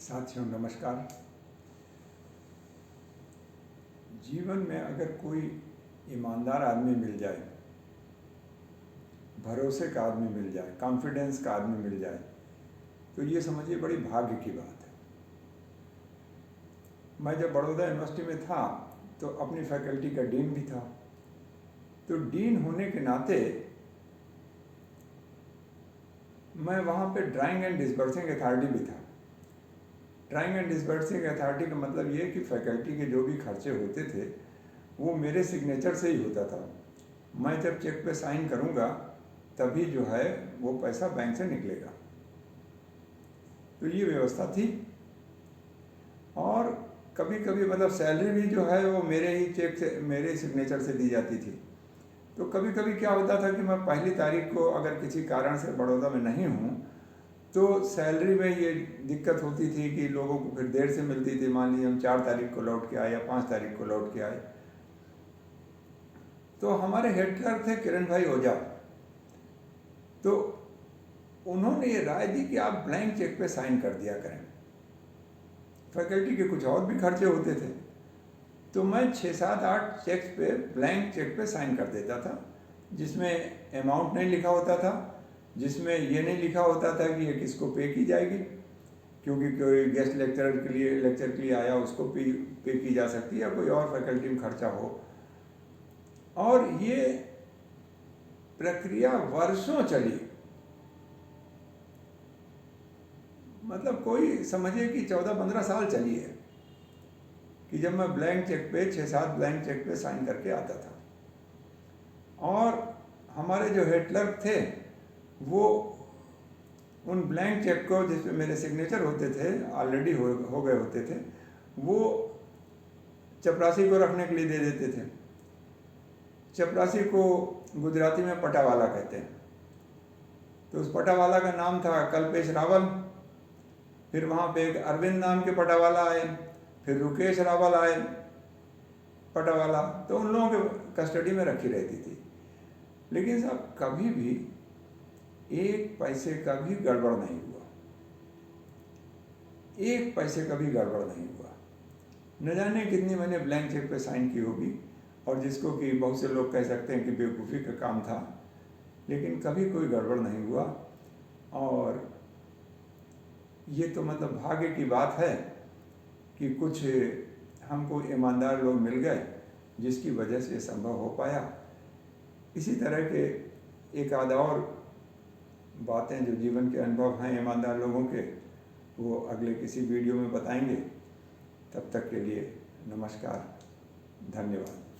साथियों नमस्कार। जीवन में अगर कोई ईमानदार आदमी मिल जाए, भरोसे का आदमी मिल जाए, कॉन्फिडेंस का आदमी मिल जाए, तो ये समझिए बड़ी भाग्य की बात है। मैं जब बड़ौदा यूनिवर्सिटी में था तो अपनी फैकल्टी का डीन भी था। तो डीन होने के नाते मैं वहाँ पे ड्राइंग एंड डिसबर्सिंग अथॉरिटी भी था। ड्राइंग एंड डिसबर्सिंग अथॉरिटी का मतलब ये कि फैकल्टी के जो भी खर्चे होते थे वो मेरे सिग्नेचर से ही होता था। मैं जब चेक पे साइन करूँगा तभी जो है वो पैसा बैंक से निकलेगा। तो ये व्यवस्था थी। और कभी कभी मतलब सैलरी भी जो है वो मेरे ही चेक से, मेरे सिग्नेचर से दी जाती थी। तो कभी कभी क्या होता था कि मैं पहली तारीख को अगर किसी कारण से बड़ौदा में नहीं हूँ तो सैलरी में ये दिक्कत होती थी कि लोगों को फिर देर से मिलती थी। मान लीजिए हम 4 तारीख को लौट के आए या 5 तारीख को लौट के आए, तो हमारे हेड क्लर्क थे किरण भाई ओझा। तो उन्होंने ये राय दी कि आप ब्लैंक चेक पे साइन कर दिया करें। फैकल्टी के कुछ और भी खर्चे होते थे, तो मैं 6, 7, 8 चेक्स पे ब्लैंक चेक पे साइन कर देता था, जिसमें अमाउंट नहीं लिखा होता था, जिसमें ये नहीं लिखा होता था कि ये किसको पे की जाएगी, क्योंकि कोई गेस्ट लेक्चर के लिए आया उसको पे की जा सकती है या कोई और फैकल्टी में खर्चा हो। और ये प्रक्रिया वर्षों चली, मतलब कोई समझिए कि 14-15 साल चली है कि जब मैं ब्लैंक चेक पे 6-7 ब्लैंक चेक पे साइन करके आता था। और हमारे जो हेड क्लर्क थे वो उन ब्लैंक चेक को जिसमें मेरे सिग्नेचर होते थे, ऑलरेडी हो गए होते थे, वो चपरासी को रखने के लिए दे देते थे। चपरासी को गुजराती में पटावाला कहते हैं। तो उस पटावाला का नाम था कल्पेश रावल। फिर वहाँ पे एक अरविंद नाम के पटावाला आए, फिर रुकेश रावल आए पटावाला। तो उन लोगों के कस्टडी में रखी रहती थी। लेकिन साहब कभी भी एक पैसे का भी गड़बड़ नहीं हुआ, एक पैसे का भी गड़बड़ नहीं हुआ। न जाने कितनी मैंने ब्लैंक चेक पे साइन की होगी, और जिसको कि बहुत से लोग कह सकते हैं कि बेवकूफ़ी का काम था, लेकिन कभी कोई गड़बड़ नहीं हुआ। और ये तो मतलब भाग्य की बात है कि कुछ हमको ईमानदार लोग मिल गए जिसकी वजह से संभव हो पाया। इसी तरह के एक आध और बातें जो जीवन के अनुभव हैं ईमानदार लोगों के, वो अगले किसी वीडियो में बताएंगे। तब तक के लिए नमस्कार, धन्यवाद।